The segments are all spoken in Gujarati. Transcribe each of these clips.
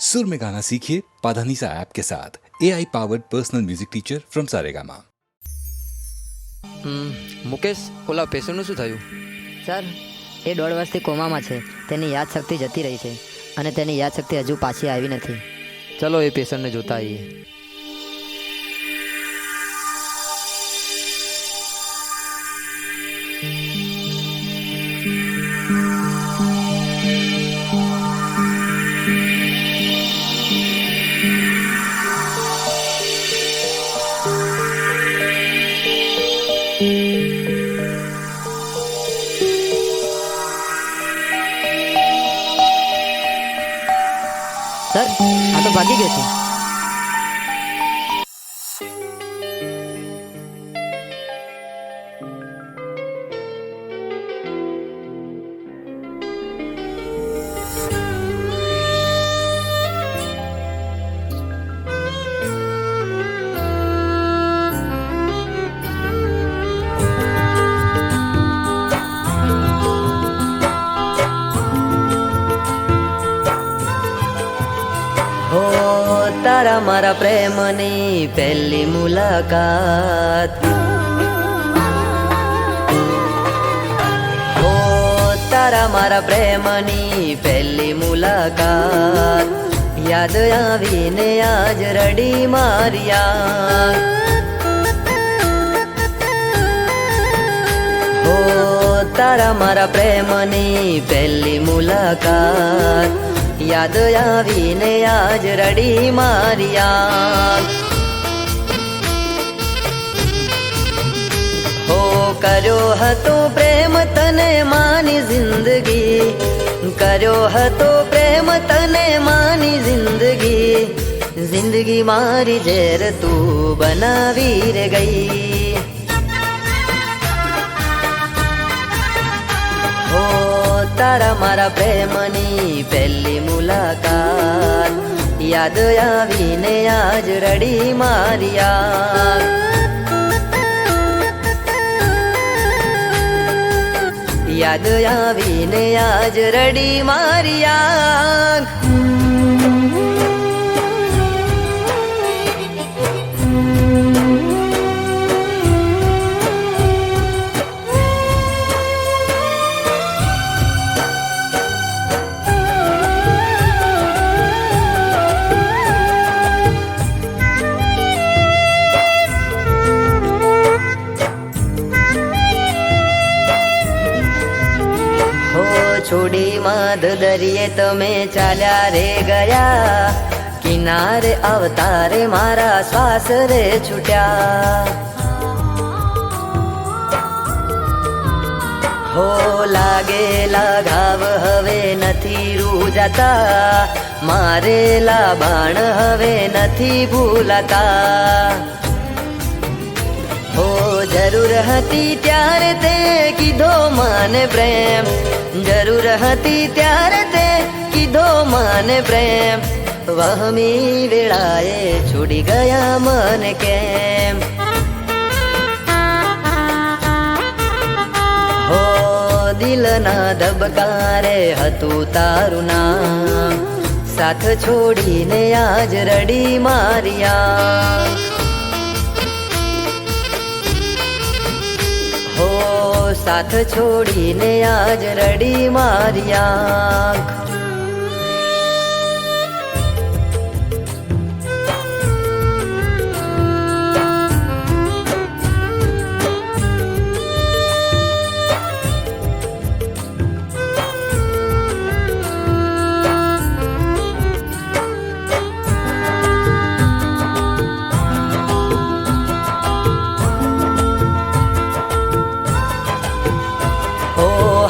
सुर में गाना सीखिए पाधानीसा ऐप के साथ AI powered personal music teacher from Saregama. Mukesh, ઓલા પેશન્ટનું શું થયું? સર, એ 1.5 વર્ષથી કોમામાં છે. તેની યાદશક્તિ જતી રહી છે અને તેની યાદશક્તિ હજુ પાછી આવી નથી. ચલો એ પેશન્ટને જોતા આવીએ. સર, આ તો ભાગી ગયો છે. તારા મારા પ્રેમની પહેલી મુલાકાત, હો તારા મારા પ્રેમની પહેલી મુલાકાત, યાદ આવીને આજ રડી માર્યા. હો તારા મારા પ્રેમની પહેલી મુલાકાત, યાદ આવીને આજ રડી માર્યા. હો કર્યો હતો પ્રેમ તને માની જિંદગી, કર્યો હતો પ્રેમ તને માની જિંદગી, જિંદગી મારી ઝેર તું બનાવી રે ગઈ. હો તારા મારા પ્રેમની પહેલી મુલાકાત, યાદ આવીને આજ રડી માર્યા. યાદ આવીને આજ રડી માર્યા. છોડી માધ દરિયે તમે ચાલ્યા રે ગયા, કિનારે અવતારે મારા શ્વાસ રે છૂટ્યા. હો લાગેલા ઘાવ હવે નથી રૂજાતા, મારેલા બાણ હવે નથી ભૂલાતા. હો જરૂર હતી ત્યારે તે કીધો મને પ્રેમ, જરૂર હતી ત્યારે તે કીધો મને પ્રેમ, વહમી વેળાએ છોડી ગયા મને કેમ. હો દિલના ધબકારે હતું તારું નામ, સાથ છોડીને આજ રડી માર્યા. હો સાથ છોડીને આજ રડી માર્યા.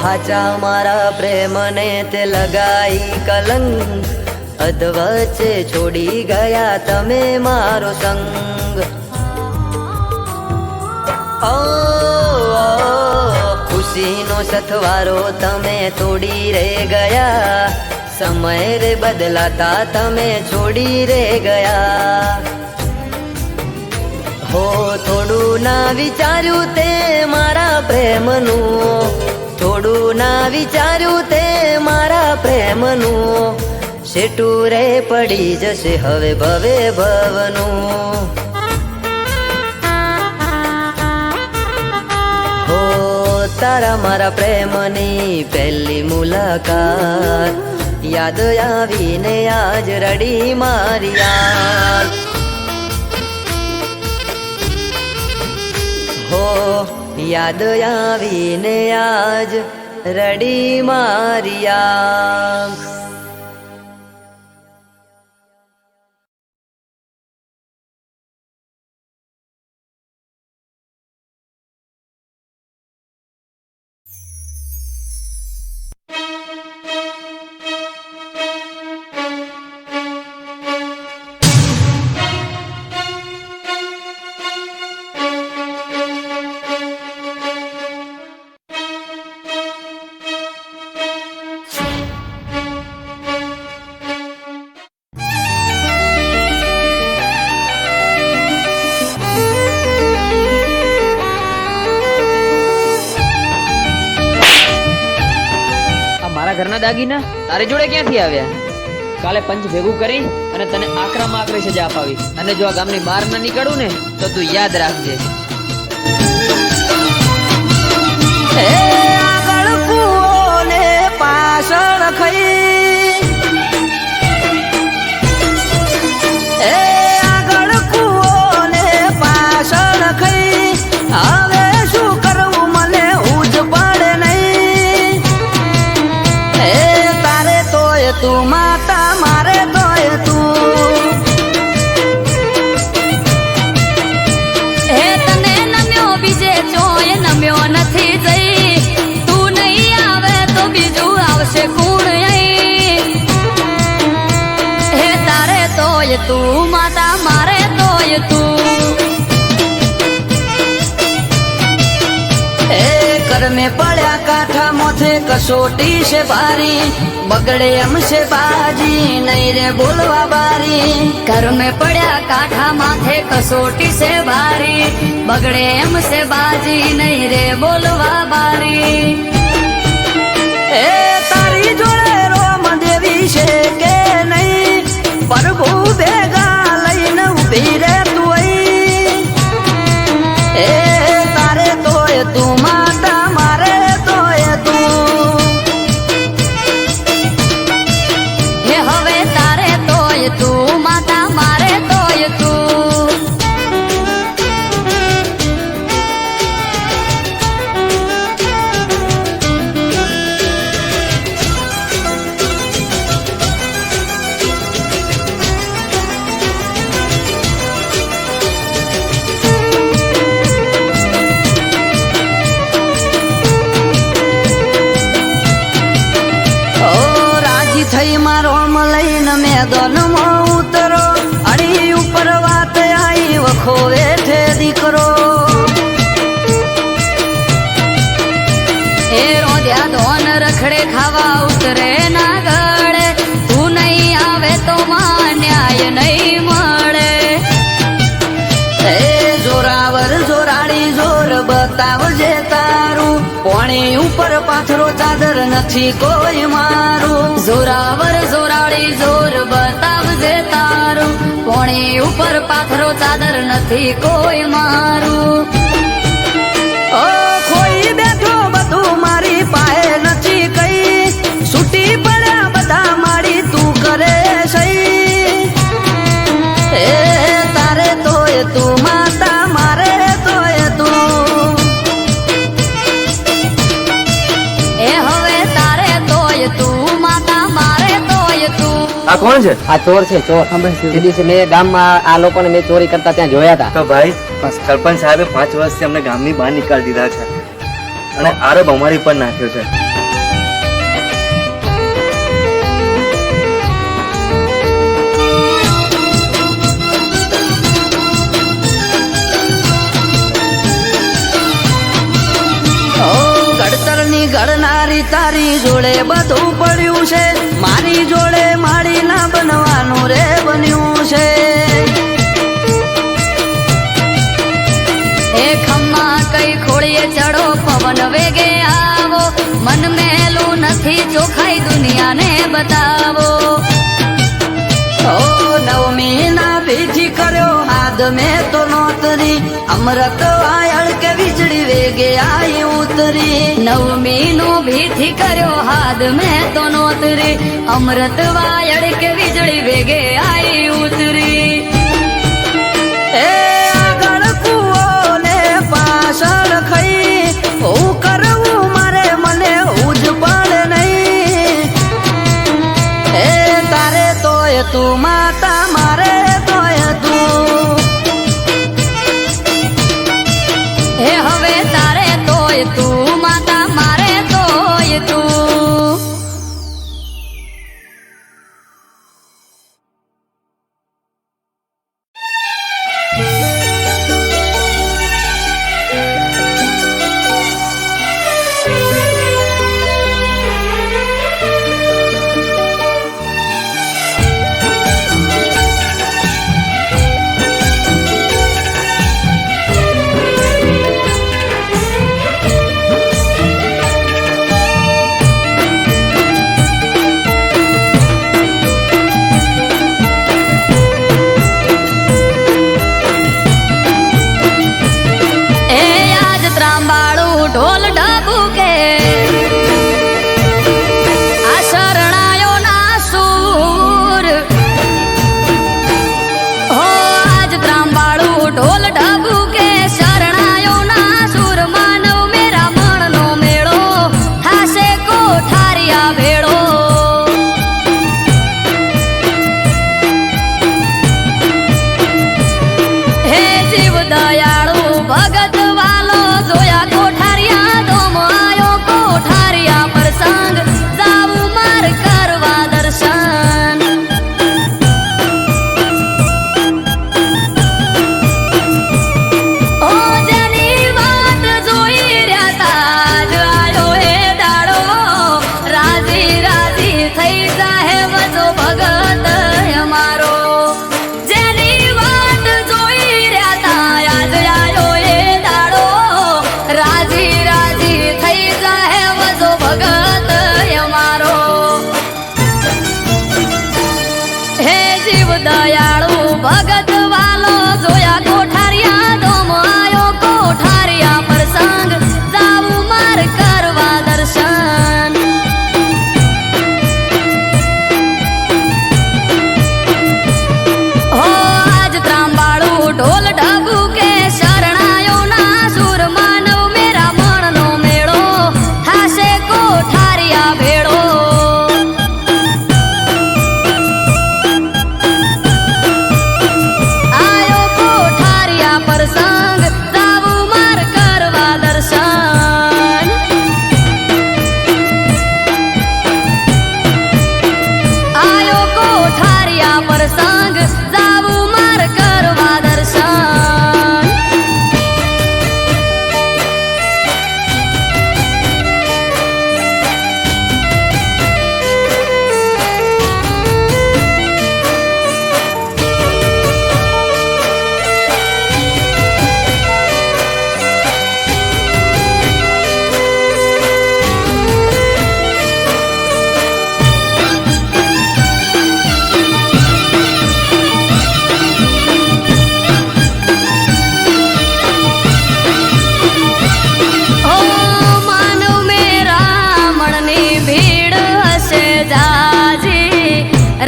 હાચા મારા પ્રેમને તે લગાઈ કલંક, અધવચ્ચે છોડી ગયા તમે મારો સંગ. ઓ ખુશીનો સથવારો તમે તોડી રે ગયા, સમય રે બદલાતા તમે છોડી રે ગયા. હો થોડું ના વિચાર્યું તે મારા પ્રેમનું, થોડું ના વિચાર્યું તે મારા પ્રેમનું, સેટું રે પડી જશે હવે ભવે ભવનું. હો તારા મારા પ્રેમની પહેલી મુલાકાત યાદ આવીને આજ રડી મારી યાદ. હો યાદ આવીને આજ રડી મારી આંખ. ઘરના દાગીના તારી જોડે ક્યાંથી આવ્યા? કાલે પંચ ભેગું કરી અને તને આકરામાં આકરી સજા અપાવી. અને જો આ ગામની બહાર ના નીકળું ને તો તું યાદ રાખજે. આગળ કૂવો ને પાછળ ખઈ, આગળ કૂવો ને પાછળ ખઈ, હવે શું કરવું મને ઉજ પડે નહીં. તારે તોય તું માતા મારે તોય તું. તને નમ્યો બીજે ચોય નમ્યો નથી જઈ. તું નહીં આવે તો બીજું આવશે કોણ અહીં? તારે તોય તું માતા મારે તોય તું. कर में पड़ा काठा मोथे कसोटी से भारी, बगड़े हमसे बाजी नहीं रे बोलवा बारी. घर में पड़ा काठा माथे कसोटी से भारी, बगड़े हमसे बाजी नहीं रे बोलवा बारी. तारी जोड़े रोम देवी से के नहीं, प्रभु बेगा लईन उभी रे तू. तारे तोय तू माता मारे तोय तू. હવે તારે તોય તું માતા મારે તોય તું. થઈ મારો લઈને મેદાનમાં ઉતરો, અડી ઉપર વાત આવી વખો વેઠે દીકરો. એ રોધ્યા ધોન રખડે ખાવા ઉતરે ના ગળે. તું નહીં આવે તો માં ન્યાય નહીં મળે. જોરાવર જોરાડી જોર બતાવજે તારું, પોણી ઉપર પાથરો ચાદર નથી કોઈ મારું. જોરાવર જોરાડી જોર બતાવજે તારું, પોણી ઉપર પાથરો ચાદર નથી કોઈ મારું. ઓ ખોઈ બેઠો બધું મારી પાસે નથી કઈ, છૂટી પડ્યા બધા મારી તું કરે સહી. તારે તોય તું માતા મારે તોય તું. હવે તારે તોય તું માતા મારે તોય તું. આ કોણ છે? આ ચોર છે ચોર. તે દિવસે મેં ગામમાં આ લોકોને મેં ચોરી કરતા ત્યાં જોયા હતા. તો ભાઈ સરપંચ સાહેબે 5 વર્ષથી અમને ગામની બહાર નીકાળી દીધા છે અને આરોપ અમારી પર નાખ્યો છે. ઘડતરની ઘડનારી તારી જોડે બધું પડ્યું છે, મારી જોડે મારી ના બનવાનું રે બન્યું છે. એ ખમ્મા કઈ ખોળીએ ચડો પવન વેગે આવો, મન મેલું નથી ચોખાઈ દુનિયાને બતાવો. મહિના ભેજી કર્યો હાથ મેં તો નોતરી અમૃત વાયળ કે વીજળી વેગે આઈ ઉતરી 9 મહિનો ભીથી કર્યો હાથ મેં તો નોતરી અમૃત વાયડ કે વીજળી વેગે આઈ ઉતરી એ આગળ કુવો ને પાછળ ખઈ હું કરવું મારે મને ઉજ પડે નહીં એ તારે તોય તું માતા મારે તોય તું હે હવે તારે તોય તું માતા મારે તોય તું ઢોલ ઢબુકે આ શરણાયો ના સૂર હો આજ ત્રાંબાળું ઢોલ ઢબુકે શરણાયો ના સૂર માનવ મેરા મણનો મેળો થાશે કોઠારિયા ભેળો હે જીવ દયાળુ ભગત વાલો જોયા દયાળુ ભગત વાલો જોયા કોઠારિયા દોમ આયો કોઠારિયા પ્રસંગ જાવું માર કરવા દર્શન હો આજ ત્રાંબાળું ઢોલ ઢબુકે શરણાયો ના સુર માનવ મેરા મણનો મેળો થાશે કોઠારિયા ભેળો પ્રસંગ જાવું માર કરવા દર્શન આયો કોઠારિયા પ્રસંગ જાવું માર કરવા દર્શન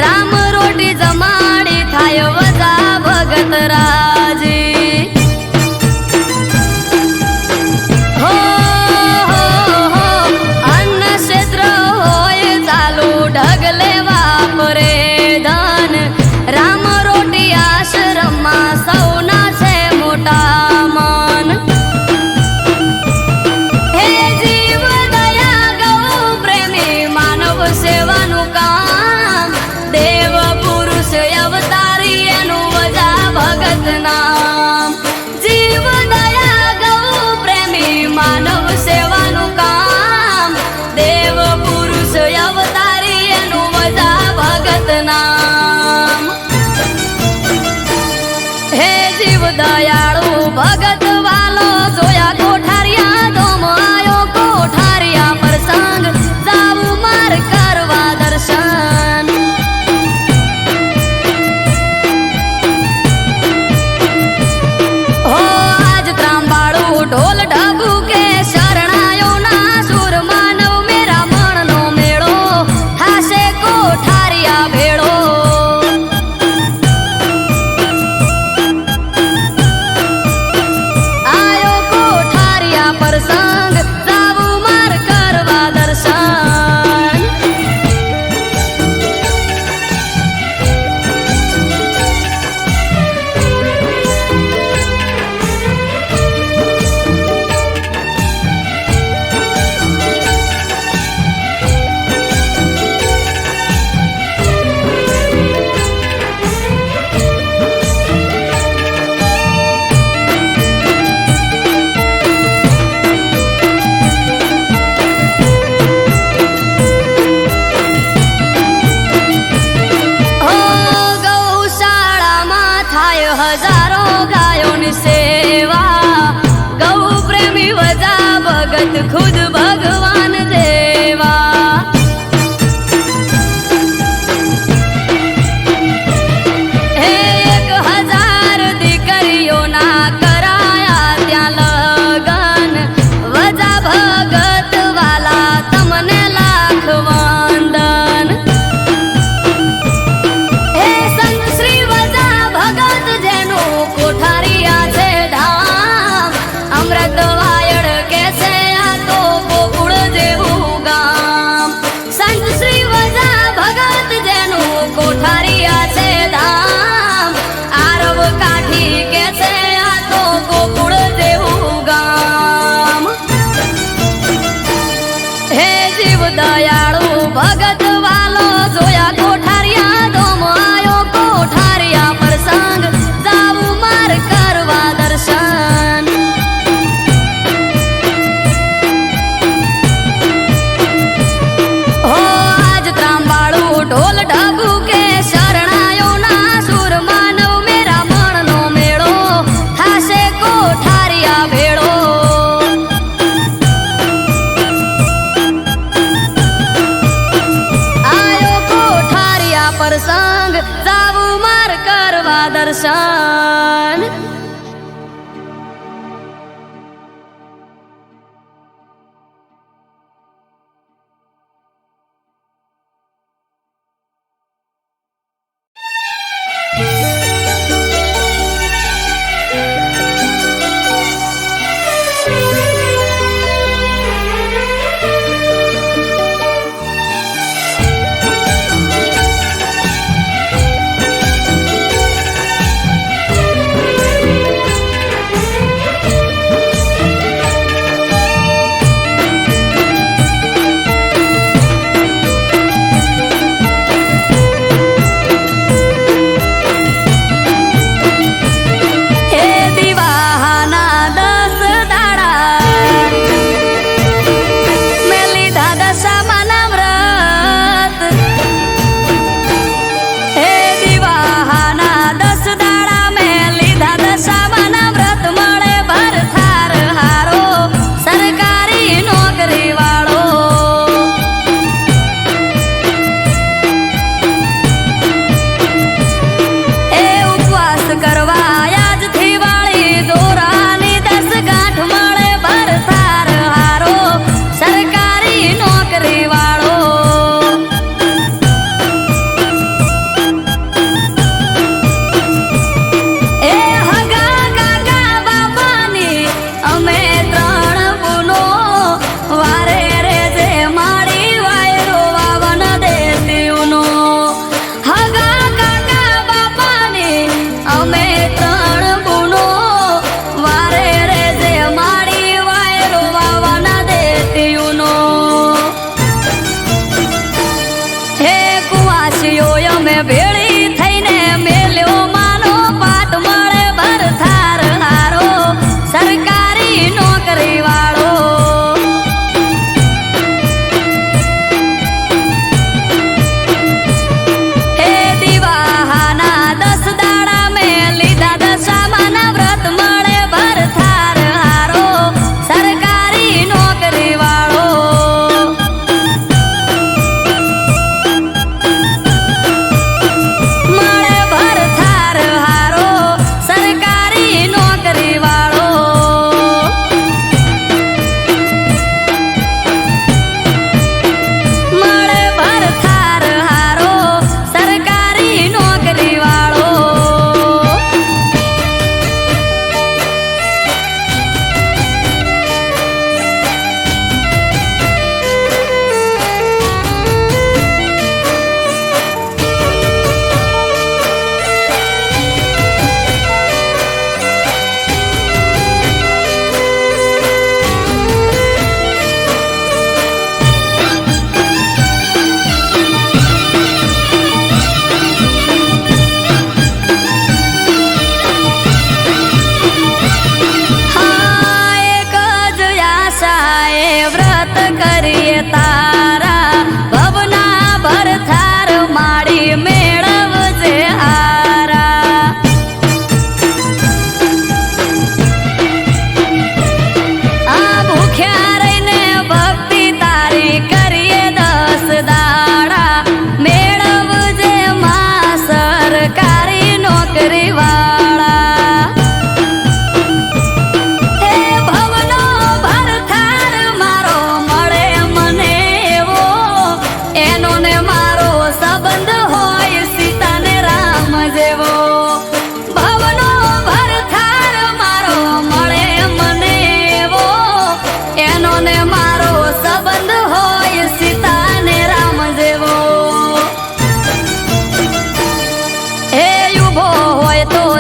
રામ રોટી જમાડી થાય વજા ભગત રાજી હો અન્ન ક્ષેત્ર હોય ચાલુ ઢગલે વાપરે ધન રામ રોટી આશ્રમમાં સૌના છે મોટા મન હે જીવ દયા ગૌ પ્રેમી માનવ સેવાનું કામ દેવ પુરુષ અવતારી એનું વજા ભગત નામ જીવ દયા ગૌ પ્રેમી માનવ સેવાનું કામ દેવ પુરુષ અવતારી એનું વજા ભગત નામ હે જીવ દયાળુ ભગત વાલો જોયા કોઠારિયા દોમ આયો કોઠારિયા પ્રસંગ જાવું માર કરવા દર્શન ઢોલ ઢબુ કે શરણાયોના સુર માનવ મેરા મણનો મેળો થાશે કોઠારિયા ભેળો આયો કોઠારિયા પ્રસંગ જાવું માર કરવા દર્શન હો ગૌશાળામાં થાય હજારો ગાયોની સેવા ગૌ પ્રેમી વજા ભગત ખુદ ભગવાન દેવા હે 1000 દીકરીઓના કરાયા ત્યાં લગન વજા ભગત વાલા તમને લાખ વંદન હે સંત શ્રી વજા ભગત જેનું કોઠારિયા છે ધામ અમૃત વાયડ કે છે આ તો ગોકુળ જેવું ગામ સંત શ્રી વજા ભગત જેનું કોઠારિયા છે ધામ આરવ કાઠી કે છે આ તો ગોકુળ જેવું ગામ હે જીવ દયાળુ ભગત વાલો જોયા કોઠારિયા દોમ આયો કોઠારિયા પ્રસંગ જાવું માર કરવા દર્શન હો આજ ત્રાંબાળું ઢોલ ઢબુ કે શરણાયોના સુર માનવ મેરા મણનો મેળો થાશે કોઠારિયા ભેળો આયો કોઠારિયા પ્રસંગ જાવું માર કરવા દર્શન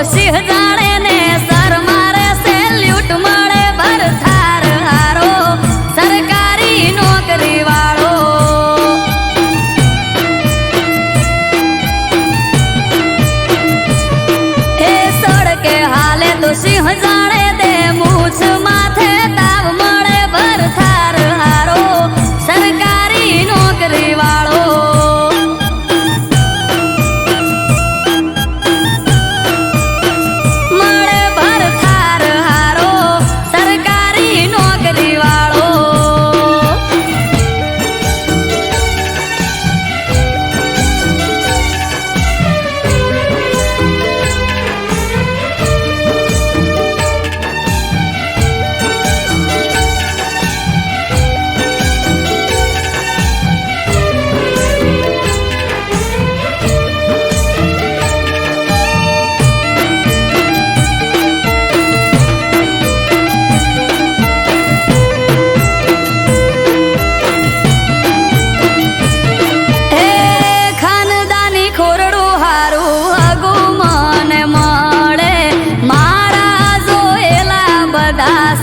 સિંહ જાણે ને સર મારે સેલ્યુટ મળે ભરથાર હારો સરકારી નોકરી વાળો એ સડકે હાલે તો સિંહ જાણે દે મૂછ માથે તાવ મળે ભરથાર હારો સરકારી નોકરી વાળો મળે ભરથાર હારો સરકારી નોકરી વાળો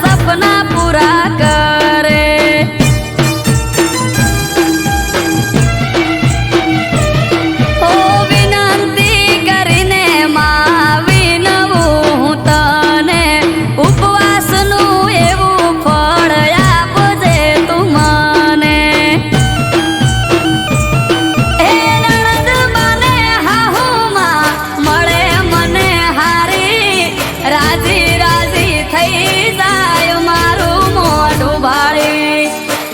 સપના પૂરા કરે ઓ વિનંતી કરીને માં વિનવું હું તને ઉપવાસનું એવું ફળ આપજે તું મને એ નણંદ મને હાહુમાં મળે મને હારી રાજી રાજી થઈ જાય મારું મોઢું ભાળી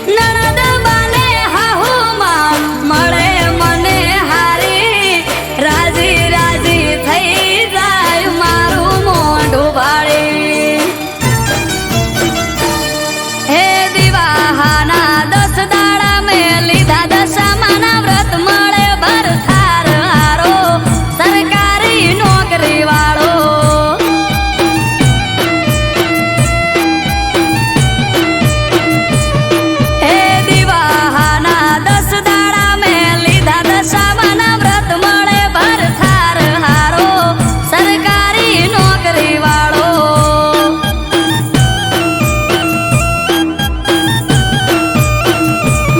નણંદ બને હાહુમાં મળે મને હારી રાજી રાજી થઈ જાય મારું મોઢું ભાળી હે દિવાહાના 10 દાડા મેં લીધા દશામાના વ્રત મળે ભરથાર હારો સરકારી નોકરી વાળો હે દિવાહાના 10 દાડા મેં લીધા દશામાના વ્રત મળે ભરથાર હારો સરકારી નોકરી વાળો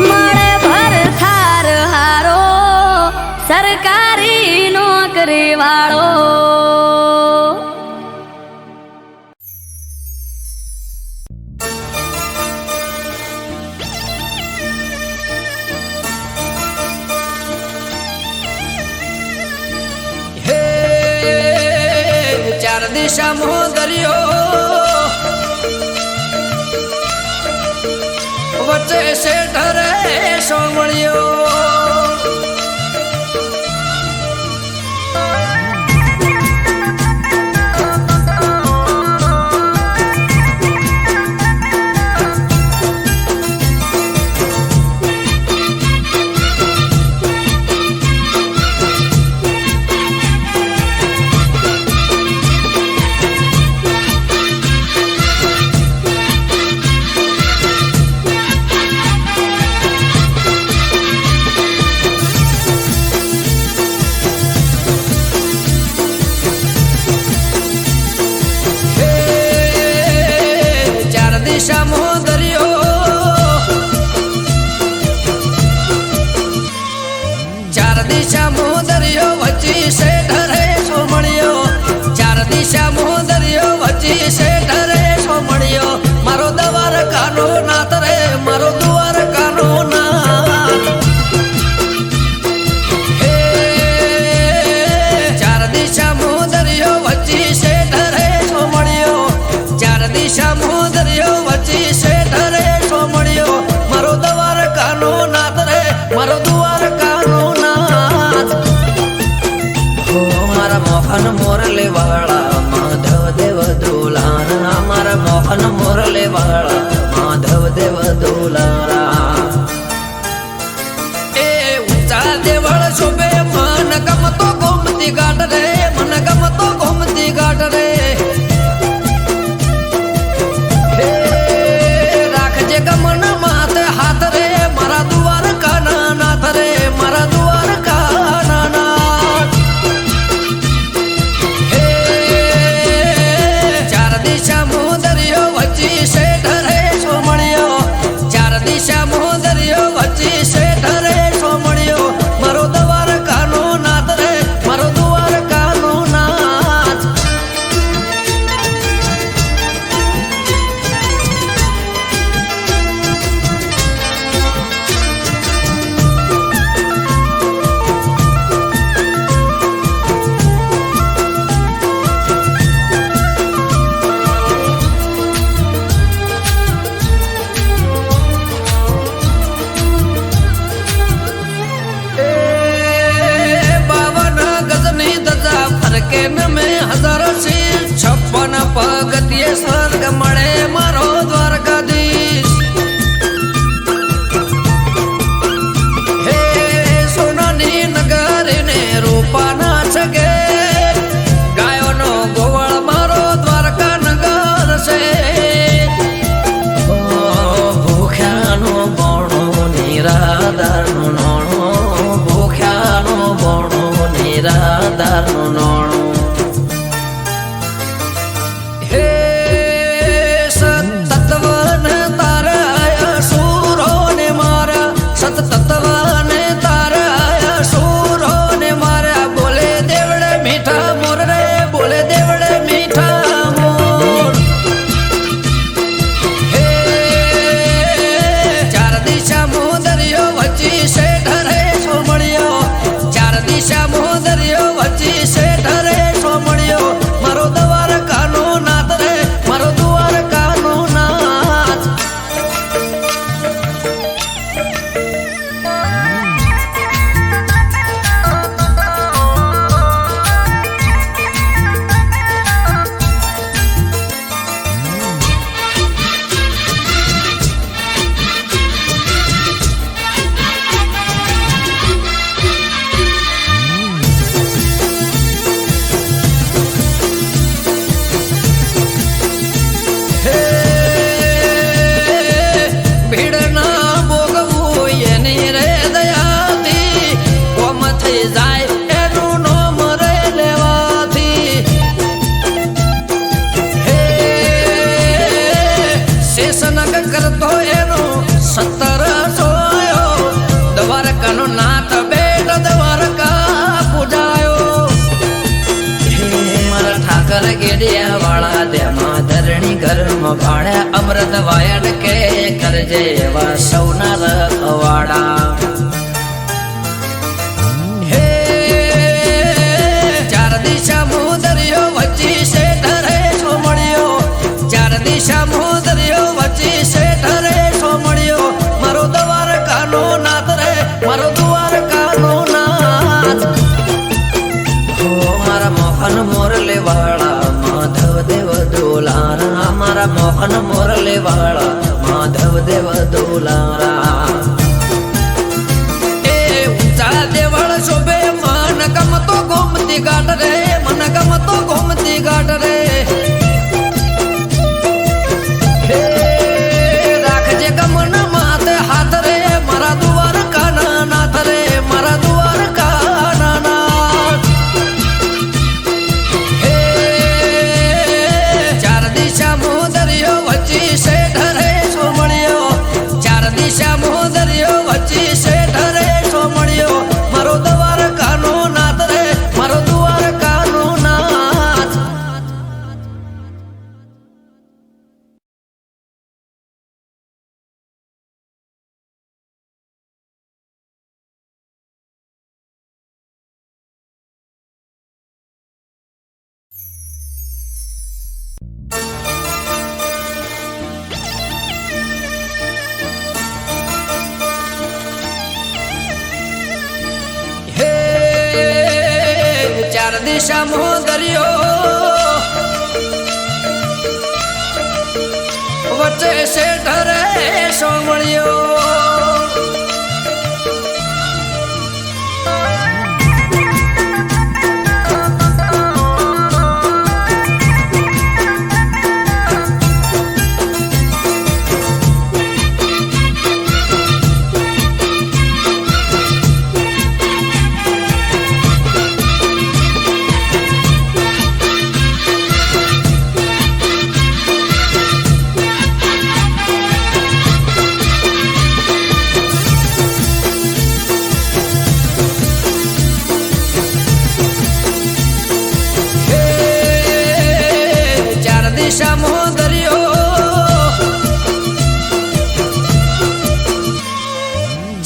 મળે ભરથાર હારો સરકારી નોકરી વાળો હે ચાર દિશામાં દરિયો વચ્ચે શેઠ રે સોમળિયો દિશામાં દરિયો ચાર દિશામાં દરિયો વચ્ચે શેઠ રે સોમળિયો ચાર દિશામાં દરિયો વચ્ચે શેઠ રે સોમળિયો મારો દ્વારકાનો નાથ રે મારો દ્વારકાનો નાથ હે ચાર દિશામાં દરિયો વચ્ચે શેઠ રે સોમળિયો ચાર દિશામાં દરિયો વચ્ચે શેઠ રે સોમળિયો મારો દ્વારકાનો નાથ રે મારો દ્વારકાનો નાથ હો મારા મોહન મોરલે વાળા માધવ દેવ દુલારા મારા મોહન મોરલે વાળા માધવ દેવ દુલારા એ ઊંચા દેવળ શોભે મન ગમતો ગોમતી ઘાટ રે મન ગમતો ગોમતી ઘાટ રે રાખજે ગમન માથે હાથ રે મારા દ્વારકાના નાથ રે મારા દ્વારકાના નાથ હે શેઠ રે સોમણિયો મારો દ્વારકાનો નાથ રે મારો દ્વારકાનો નાથ. કરતો એનો 1700 દ્વારકાનો નાથ બેટ દ્વારકા પૂજાયો. મારા ઠાકર ગેડિયા વાળા તેમાં ધરણી ઘરમાં ભાડ્યા અમૃત વાયડ કે કરજે એવા સૌના રખવાડા. હે ચાર દિશા મુદરિયો વચ્ચે શેઠ રે સોમણિયો ચાર દિશા મુદરિયો વચ્ચે શેઠ રે સોમણિયો મારો દ્વારકાનો નાથ રે મારો દ્વારકાનો નાથ. હો મારા મોહન મોરલે વાળા માધવ દેવ દોલારા મારા મોહન મોરલે વાળા માધવ દેવ દોલારા. એ ઊંચા દેવળ શોભે મન ગમતો ગોમતી ઘાટ રે મન ગમતો ગોમતી ઘાટ રે. રાખજે ગમન માથે હાથ રે મારા દ્વારકાના નાથ રે મારા દ્વારકાના નાથ. હે ચાર દિશા મોદરિયો વચ્ચે શેઠ રે સોમણિયો ચાર દિશા મોદરિયો વચ્ચે શેઠ રે સોમણિયો મારો દ્વારકાનો નાથ રે મારો દ્વારકાનો નાથ. હે ચાર દિશા મોદરિયો વચ્ચે શેઠ રે સોમણિયો. દિશા મોદરિયો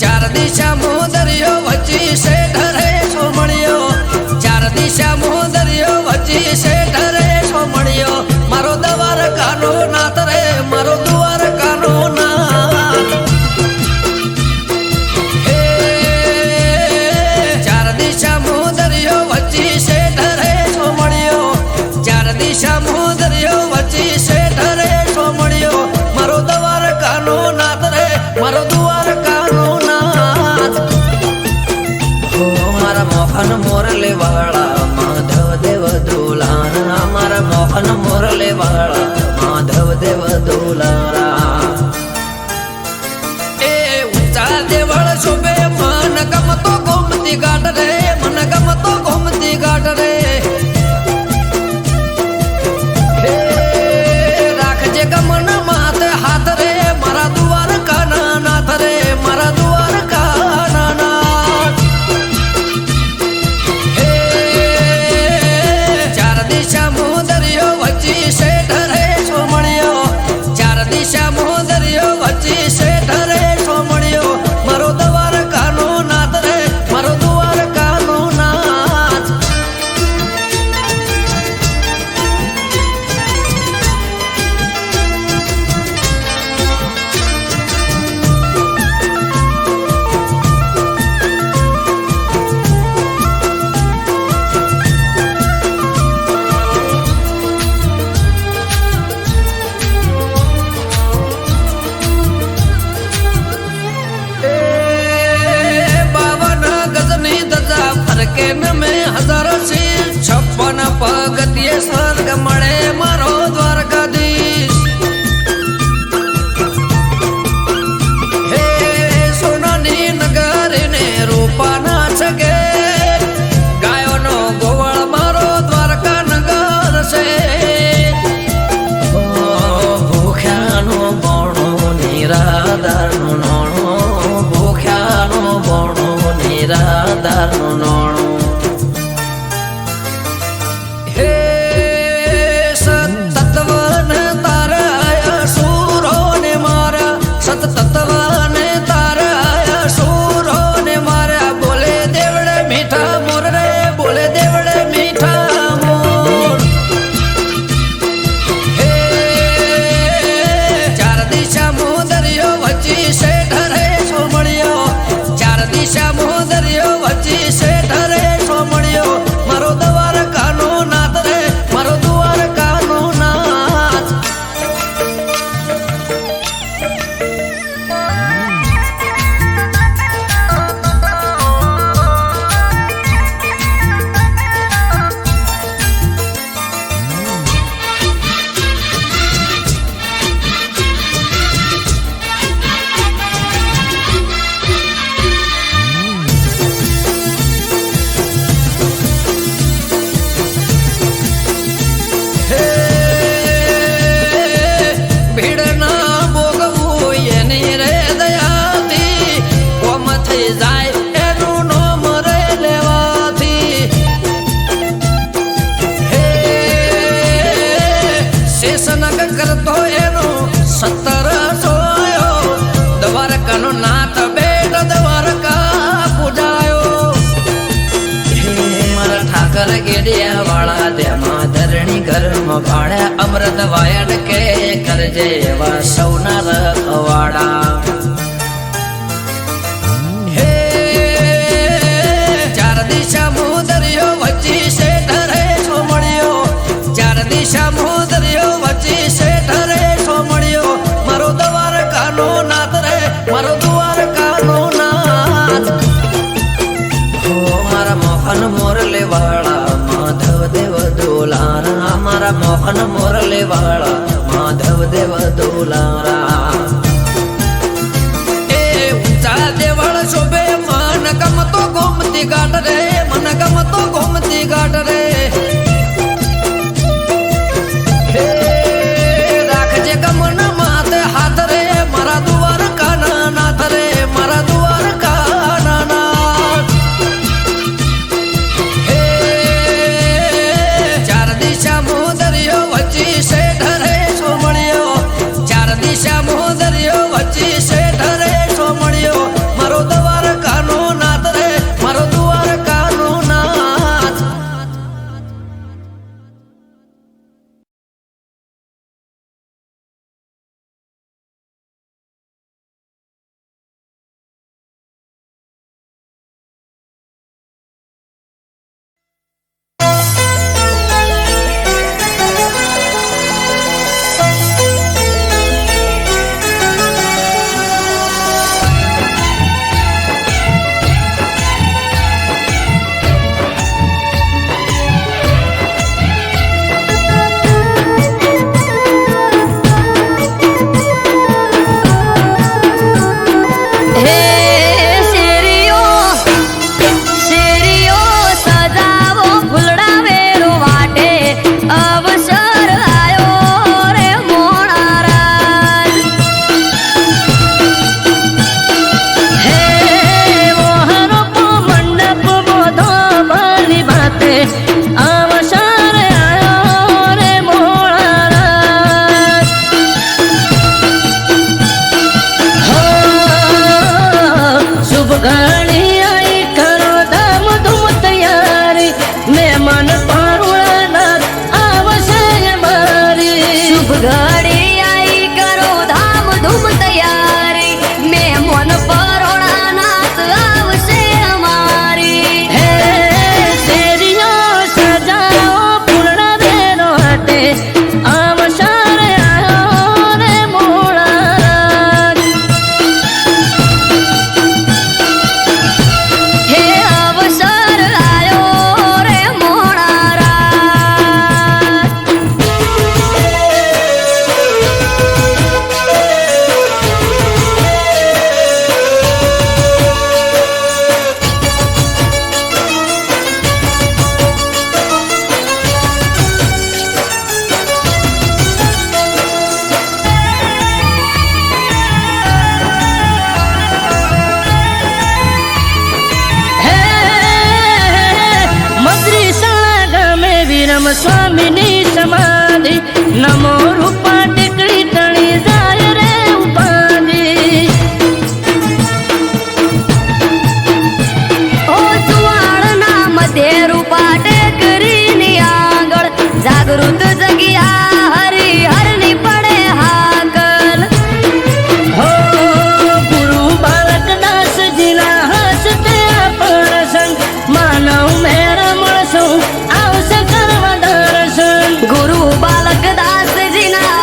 ચાર દિશા મોદરિયો વચ્ચે શેઠ રે સોમણિયો ચાર દિશા મોદરિયો વચ્ચે શેઠ રે સોમણિયો મારો દ્વારકાનો નાથ રે મારો દ્વારકાનો નાથ. હે ચાર દિશા મોદરિયો વચ્ચે શેઠ રે સોમણિયો ચાર દિશા મોદરિયો વચ્ચે શેઠ રે સોમણિયો મારો દ્વારકાનો નાથ રે મારો દ્વારકાનો નાથ. હો મારા મોહન મોરલે વાળા માધવ દેવ દોલારા વાળા તેમાં ધરણી ઘરમાં ભાડે અમૃત વાયડ કે કરજે એવા સૌના રખવાડા હે ચાર દિશા મુદરિયો વચ્ચે શેઠ રે સોમળિયો ચાર દિશા મુદરિયો વચ્ચે શેઠ રે સોમળિયો મારો દ્વારકાનો નાથ રે મારો દ્વારકાનો નાથ મારા મોહન મોરલે વાળા માધવ દેવ દોલારા મારા મોહન મોરલે વાળા માધવ દેવ દોલારા એ ઊંચા દેવળ શોભે મન ગમતો ગોમતી ઘાટ રે મન ગમતો ગોમતી ઘાટ રે હે રાખજે ગમન માથે હાથ રે મારા દ્વારકાના નાથ રે મારા દ્વારકાના નાથ હે ચાર દિશા મોદરિયો વચ્ચે શેઠ રે સોમળિયો ચાર દિશા મોદરિયો વચ્ચે શેઠ રે સોમળિયો મારો દ્વારકાનો નાથ રે મારો દ્વારકાનો નાથ હે શેરીઓ શેરીઓ સજાવો ફૂલડા વેરો વાટે અવસર આયો રે મોણારાજ હે મોહરો મંડપ મોધો બની બાતે અવસર આયો રે મોણારાજ શુભ ઘણી આઈ કરો ધામ ધૂમ તૈયારી મહેમાન પારુણાનાથ આવશે મારી શુભ ઘડી આઈ કરો ધામ ધૂમ તૈયારી મહેમાન પારુણાનાથ આવશે અમારી હે શેરીઓ સજાઓ પૂર્ણ દેનો હાટે આવસર આયો રે મોણારાજ હે અવસર આયો રે મોણારાજ હે મદ્રી શાળા ગામે વિરમ સ્વામીની સમાધિ નમો રૂપા ટેકડી તણી જાય રે ઉપાધિ ઓ સુવાળના મધ્ય રૂપા ટેકરીની આગળ જાગૃત જગ્યા હરી હરની પડે હાકલ હો ગુરુ બાલક દાસજીના હસ્તે આપણ સંગ માનવ મેર મળશું આવશે કરવા દર્શન ગુરુ બાલક દાસજીના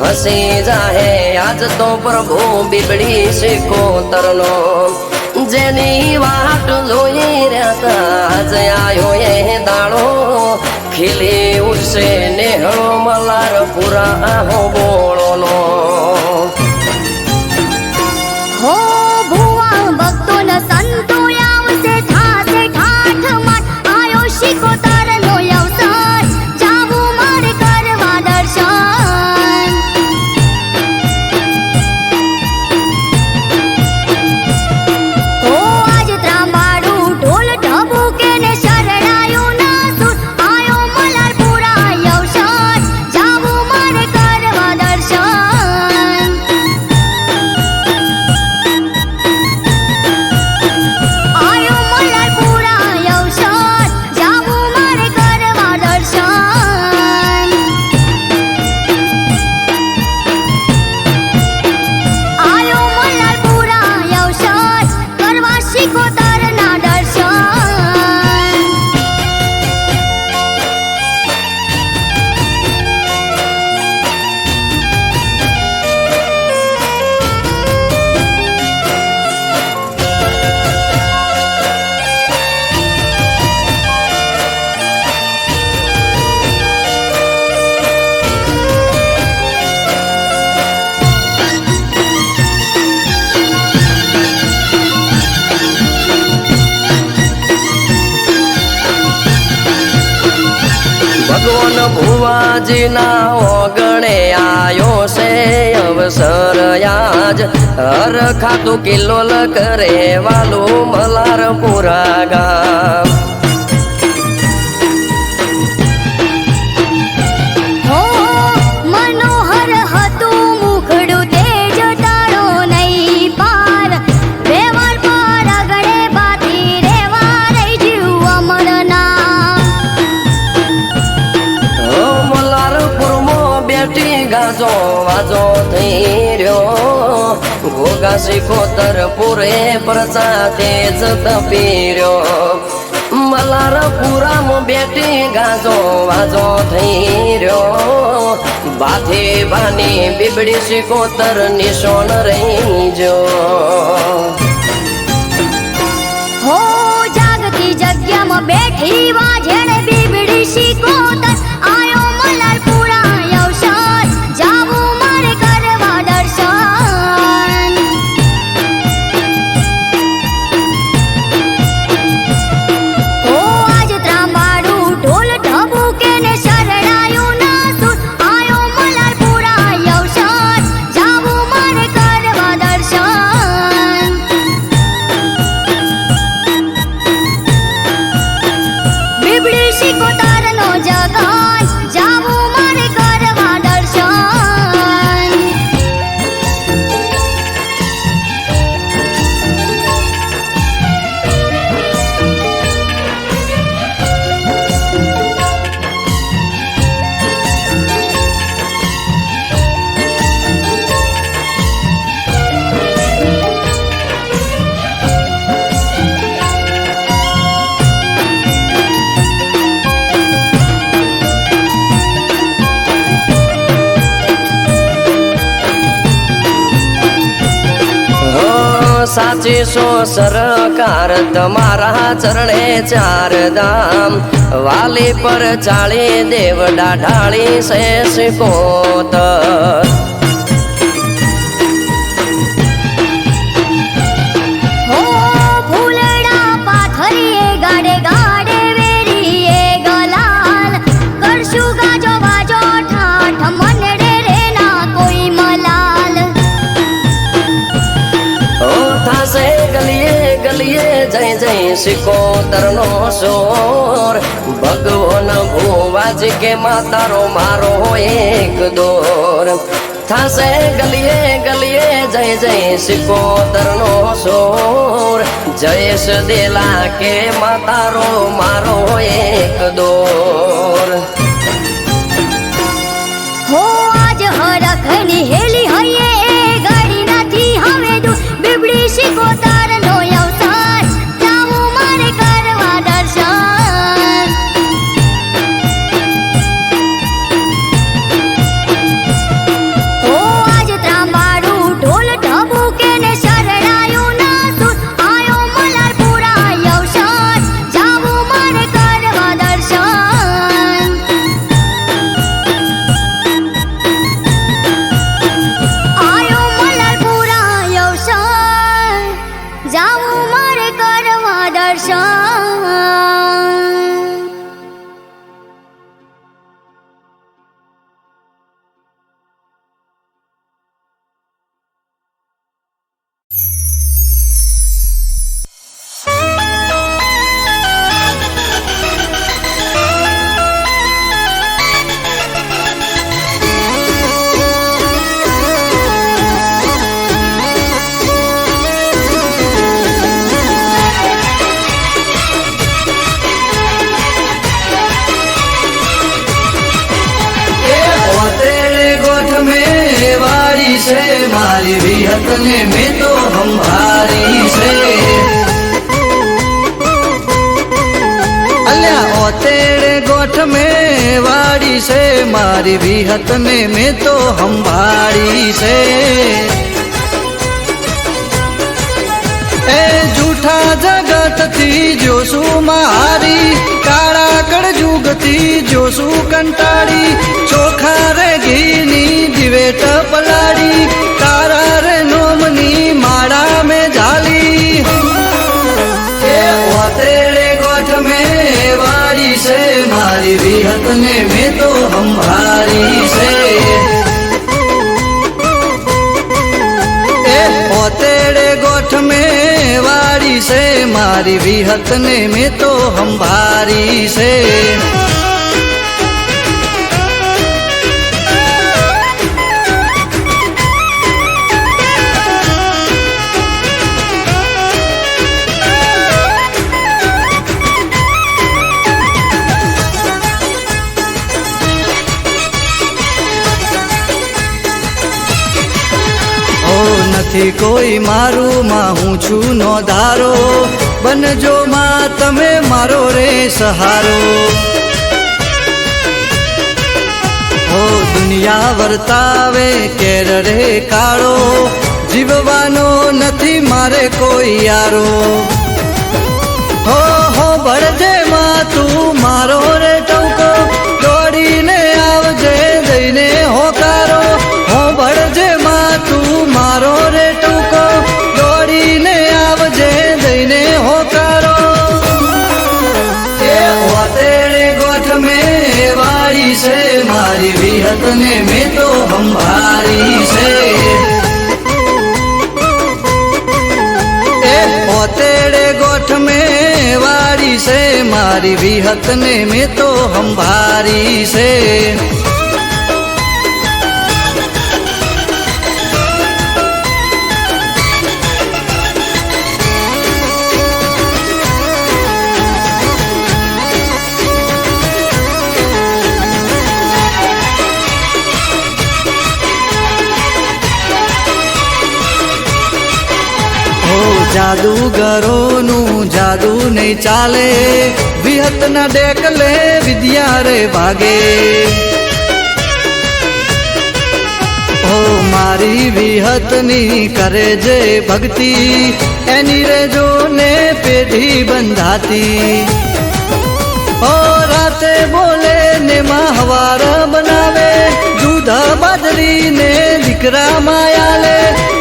હસી જાહે આજ તો પ્રભુ બીબડી સિકોતરનો જેની વાટ જોઈ રહ્યા તા આજ આયો એ દાડો ખીલી ઉઠશે નેહળો મલાર પૂરા આહો બોળોનો હો ભુવા ભક્તોને સંતો આવશે થાશે ઠાઠ માઠ આયો શિકોતરનો અવસર જાવું મારે કરવા દર્શન હો આજ ત્રાંબાડું ઢોલ ઢબુકે ને શરણાયું ના સુર આયો મલારપુરા અવસર જાવું મારે કરવા દર્શન આયો મલારપુરા અવસર જાવું મારે કરવા દર્શન આયો મલારપુરા અવસર કરવા શિકોતરના દર્શન ભગવાન ભુવાજીના ઓગણે આયો છે અવસર આજ હર ખાતું કિલ્લોલ કરે વાલું મલારપુરા ગામ હો મનોહર હતું મુખડું તેજ તારો નહીં પાર વ્યવહાર પર આગળે બાતી રેવા રહી જીવ અમરના મલારપુરમાં બેઠી ગાજો વાજો થઈ રહ્યો ઘોઘા સિકોતર પૂરે પ્રચાતે જ તપી રહ્યો મલારપુરામાં બેઠી ગાજો વાજો થઈ રહ્યો બાથી બાની બીબડી સિકોતર નિશોન રહી જો હો જાગતી જગ્યામાં બેઠી વાજણે બીબડી શિકોતર આયો મલારપુરા અવસર જાવું મારે કરવા દર્શન હો આજ ત્રાંબાડું ઢોલ ઢબુકે ને શરણાયું ના સુર આયો મલારપુરા અવસર જાવું મારે કરવા દર્શન બીબડી શિકોતરનો જગન જાવું મારે કરવા દર્શન સાચી સો સરકાર તમારા ચરણે ચાર ધામ વાલી પર ચાળી દેવડા ઢાળી સે સિકોતર હો ફૂલડા પાથરીએ ગાડે ગાડે વેરીએ ગલાલ કરશું ગાજો વાજો ઠાઠ મનડે રે ના કોઈ મલાલ ઓ થાશે ગલીએ ગલીએ જય જય સિકોતરનો સોર ભગવાન ભુવાજી કે માતારો મારો એક દોર થાશે ગલીએ ગલીએ જય જય સિકોતરનો સોર જયેશ દેલા કે માતારો મારો એક દોર હો આજ હરખની હેલી હૈયે એ ગાડી નથી હવે દૂર બીબડી શિકોતરનો અવસર જાવું મારે કરવા દર્શન છે મારી વિહત ને મેં તો સંભાળી છે અલ્યા ઓતેડે ગોઠ મેં વાડી છે મારી વિહત ને મેં તો સંભાળી છે એ જૂઠા જગતથી જોશું મારી કાળા કળજુગથી જોશું કંટાળી ચોખા રે ઘીની દિવેટ પલાળી તારા રે નોમની માળા મેં ઝાલી એ ઓતેડે ગોઠ મેં વાળી છે મારી વિહત ને મેં તો સંભાળી છે ઓતેડે ગોઠ મેં વાળી છે મારી વિહત ને મેં તો સંભાળી છે નથી કોઈ મારું માં હું છું નો ધારો બનજો માં તમે મારો રે સહારો હો દુનિયા વર્તાવે કેર રે કાળો જીવવાનો નથી મારે કોઈ યારો હો બળજે માં તું મારો રે ટવકો દોડીને આવજે દઈને હોકારો હો બળજે માં તું મારો રે ટૂંકો દોડીને આવજે દઈને હોકારો એ ઓતેડે ગોઠ મેં વાળી છે મારી વિહત ને મેં તો સંભાળી છે એ ઓતેડે ગોઠ મેં વાળી છે મારી વિહત ને મેં તો સંભાળી છે જાદુગરોનું જાદુ નહીં ચાલે વિહત ના ડેકલે વિદ્યા રે ભાગે ઓ મારી વિહતની કરે જે ભક્તિ એની રે જો ને પેઢી બંધાતી ઓ રાતે બોલે ને માં હવાર બનાવે દૂધ બાજરી ને દીકરા માયાલે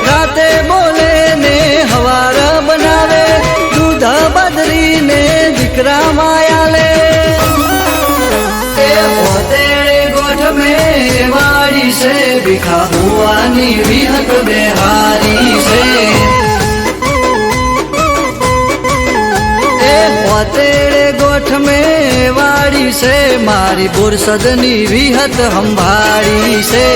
રાતે બોલે ને હવાર બનાવે દૂધ બાજરી ને દીકરા માયાલે એ ઓતેડે ગોઠ મેં વાળી છે ભીખા ભુવાની વિહત બેહારી છે એ ઓતેડે ગોઠ મેં વાળી છે મારી બુરસદની વિહત સંભાળી છે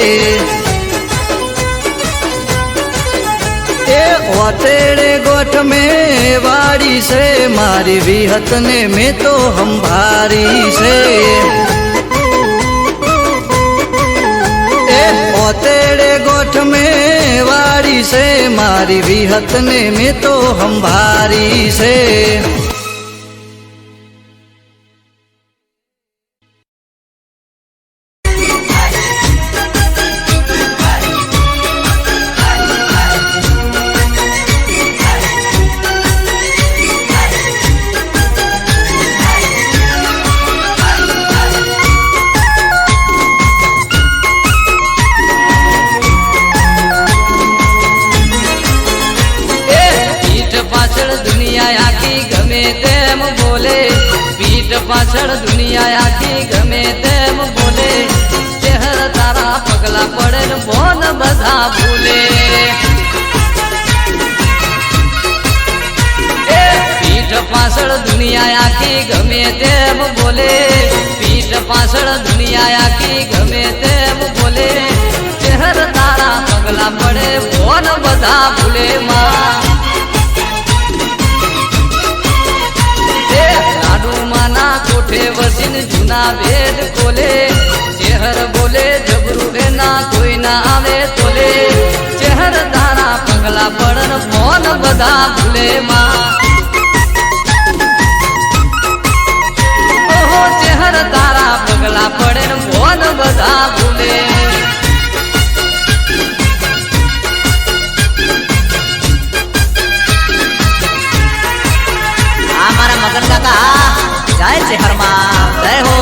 એ ઓતેડે ગોઠ મેં વાળી છે મારી વિહત ને મેં તો સંભાળી છે એ ઓતેડે ગોઠ મેં વાળી છે મારી વિહત ને મેં તો સંભાળી છે પાછળ દુનિયા આખી ગમે તેમ બોલે ચહેર તારા પગલા પડે ને બોન બધા ભૂલે પીઠ પાછળ દુનિયા આખી ગમે તેમ બોલે પીઠ પાછળ દુનિયા આખી ગમે તેમ બોલે ચહેર તારા પગલા પડે બોન બધા ભૂલે માં કોઠે વસીને જૂના વેદ ખોલે શહેર બોલે જબરું એના કોઈ ના આવે તોલે પગલા પડન ફોન બધા ભૂલે માં ઓહો ચહેર તારા પગલા પડે ને ફોન બધા ભૂલે આ મારા મગન કાકા જય ચહેરમાં જય હો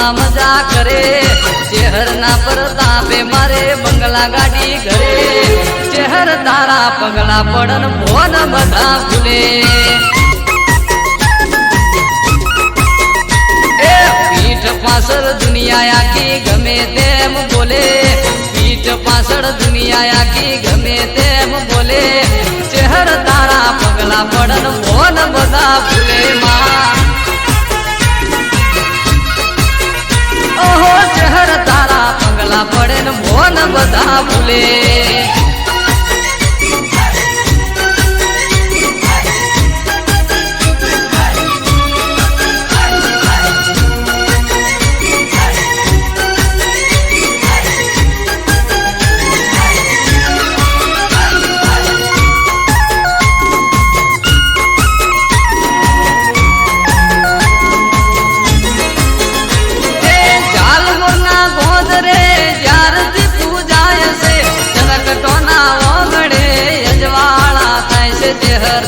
મજા કરે ચહેર ના પરતાપે મારે બંગલા ગાડી ઘરે ચહેર તારા પગલા પડન ભોન બધા ભૂલે એ પીઠ પાછળ દુનિયા આખી ગમે તેમ બોલે પીઠ પાછળ દુનિયા આખી ગમે તેમ બોલે ચહેર તારા પગલા પડન ભોન બધા ભૂલે માં ઓહો ચહેર તારા પગલા પડે ને ભોન બધા ભૂલે ચહેર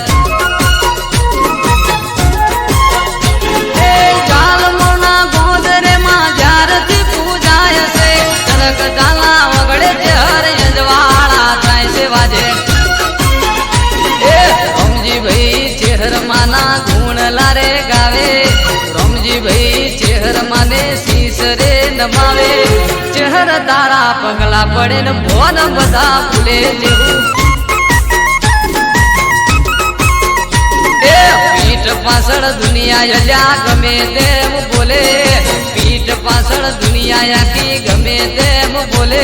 એ જાલમોના ગોદરે માં જ્યારથી પૂજાય છે કનક ઝાલા વગડે ચહેર યજવાળા થાય છે વાજે એ રમજી ભાઈ ચહેર માના ગુણ લારે ગાવે રમજી ભાઈ ચહેર માને શીશ રે નમાવે ચહેર તારા પગલા પડે ને ભોન બધા ભૂલે જેવું પીઠ પાછળ દુનિયા અલ્યા ગમે તેમ બોલે પીઠ પાછળ દુનિયા આખી ગમે તેમ બોલે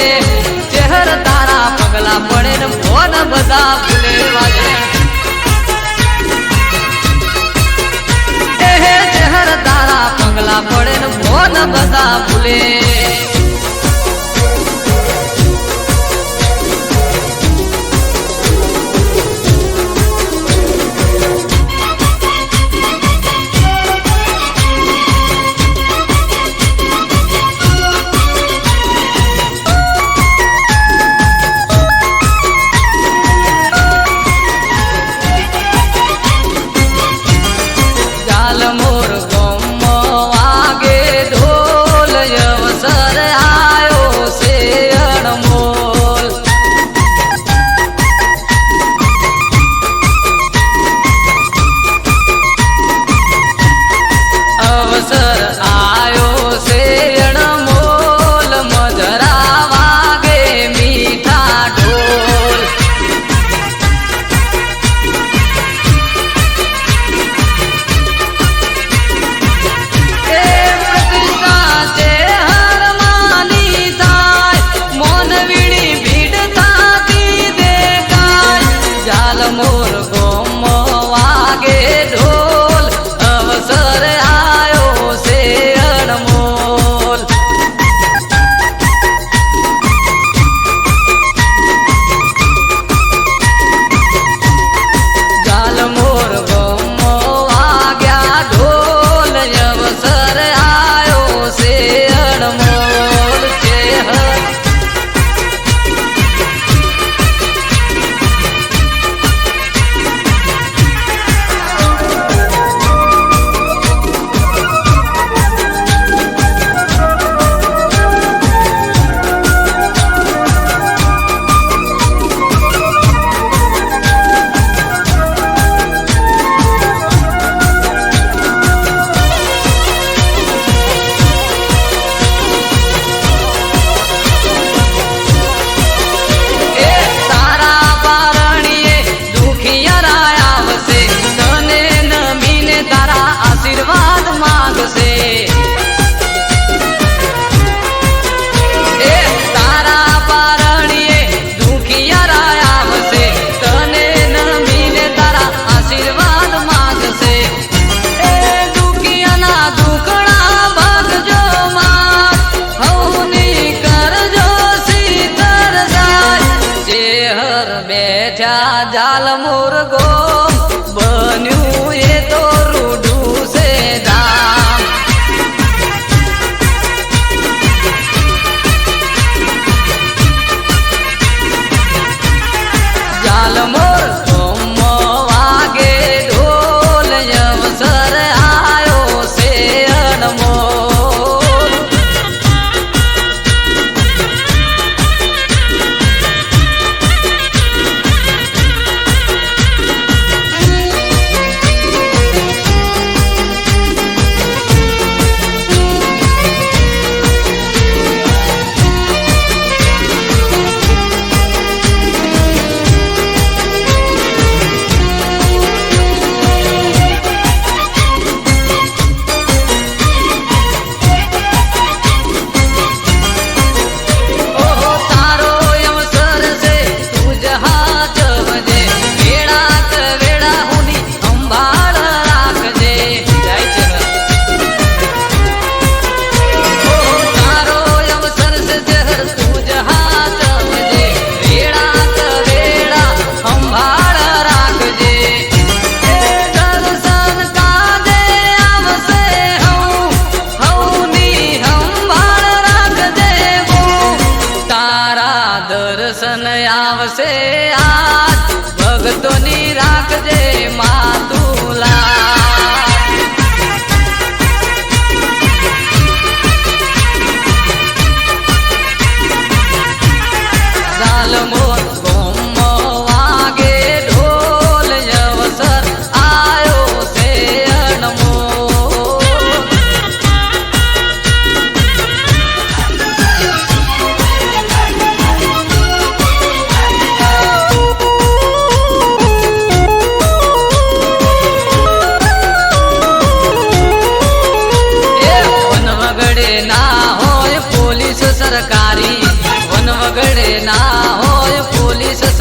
ચહેર તારા પગલા પડે ને ભોન બધા ભૂલે વાગે એ ચહેર તારા પગલા પડે ને ભોન બધા ભૂલે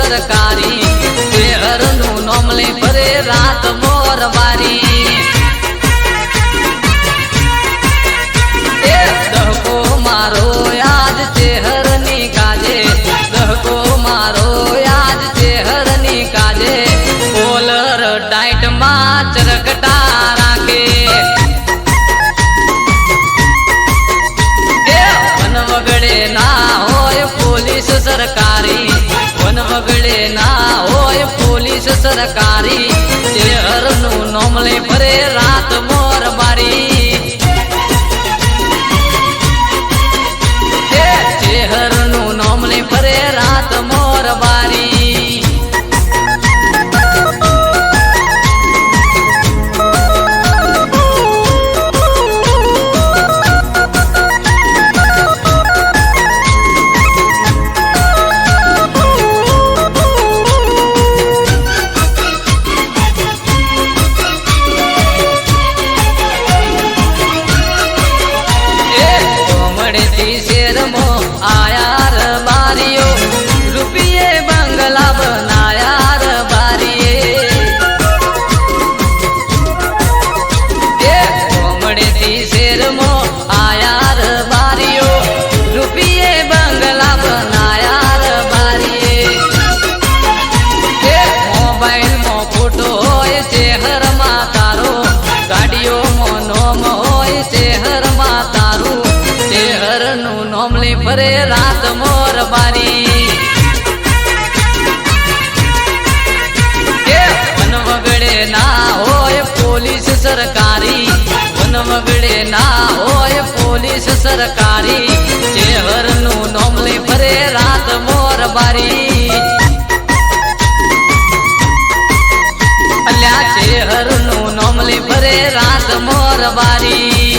સરકારી શહેરનું નામ લઈ ફરે રાત મોર બારી એ દહકો મારો યાદ શહેરની કાજે દહકો મારો યાદ શહેરની કાજે કોલર ડાઈટમાં ચરકટા રાખે વન વગડે ના હોય પોલીસ સરકારી વન વગડે ના હોય પોલીસ સરકારી શહેરનું નામ લઈ ફરે રાત મોર બારી શહેરનું નામ લઈ ફરે રાત મોર બારી આયાર બારીઓ રૂપિયે બંગલા બનાયાર બારીએ એ કોમડેથી શેરમો આયાર બારીઓ રૂપિયે બંગલા બનાયાર બારીએ એ મોબાઈલમાં ફોટો હોય શહેરમાં તારો ગાડીઓમાં નોમ હોય શહેરમાં તારું શહેરનું નામ લઈ ફરે રાત મોર બારી વન વગડે ના હોય પોલીસ સરકારી વન વગડે ના હોય પોલીસ સરકારી શહેરનું નામ લઈ ફરે રાત મોર બારી અલ્યા શહેરનું નામ લઈ ફરે રાત મોર બારી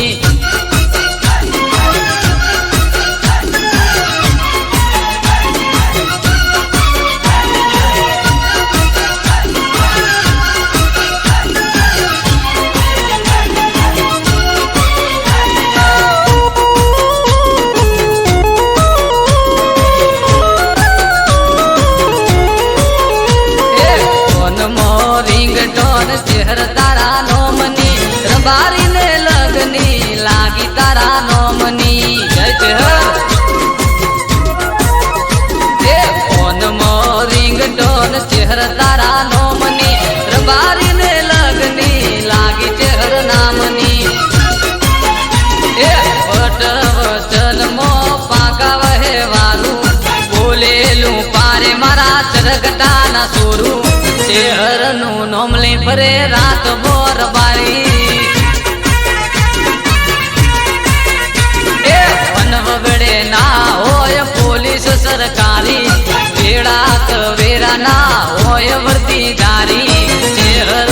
શહેર તારા નોમની રબારીને લગની લાગી તારા નોમની જય જય ફોન મો રિંગટોન શહેર તારા નોમની રબારીને લગની લાગી શહેર નામની એ વટ વચન મો પાકા વહેવાનું બોલેલું પારે મારા ચરગટાના સોરું શહેરનું નામ લઈ ફરે રાત મોર બારી એ વન વગડે ના હોય પોલીસ સરકારી વેળા વેરા ના હોય વર્દીદારી શહેર